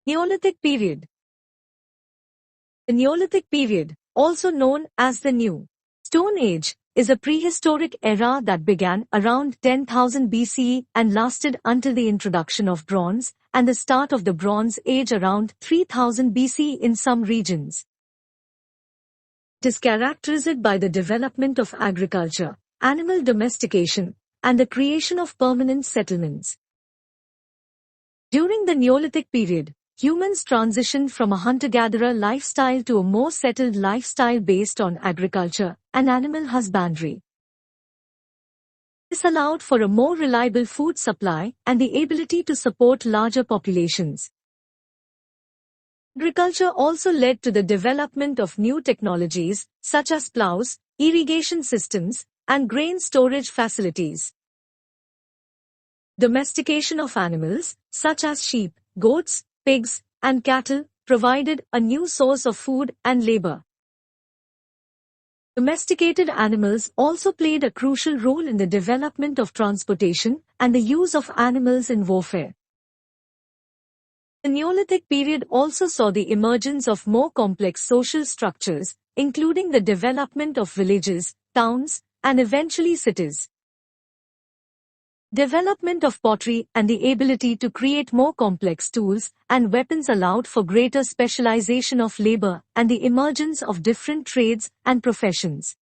Neolithic Period. The Neolithic Period, also known as the New Stone Age, is a prehistoric era that began around 10,000 BCE and lasted until the introduction of bronze and the start of the Bronze Age around 3000 BCE in some regions. It is characterized by the development of agriculture, animal domestication, and the creation of permanent settlements. During the Neolithic period, humans transitioned from a hunter-gatherer lifestyle to a more settled lifestyle based on agriculture and animal husbandry. This allowed for a more reliable food supply and the ability to support larger populations. Agriculture also led to the development of new technologies, such as plows, irrigation systems, and grain storage facilities. Domestication of animals, such as sheep, goats, pigs, and cattle, provided a new source of food and labor. Domesticated animals also played a crucial role in the development of transportation and the use of animals in warfare. The Neolithic period also saw the emergence of more complex social structures, including the development of villages, towns, and eventually cities. Development of pottery and the ability to create more complex tools and weapons allowed for greater specialization of labor and the emergence of different trades and professions.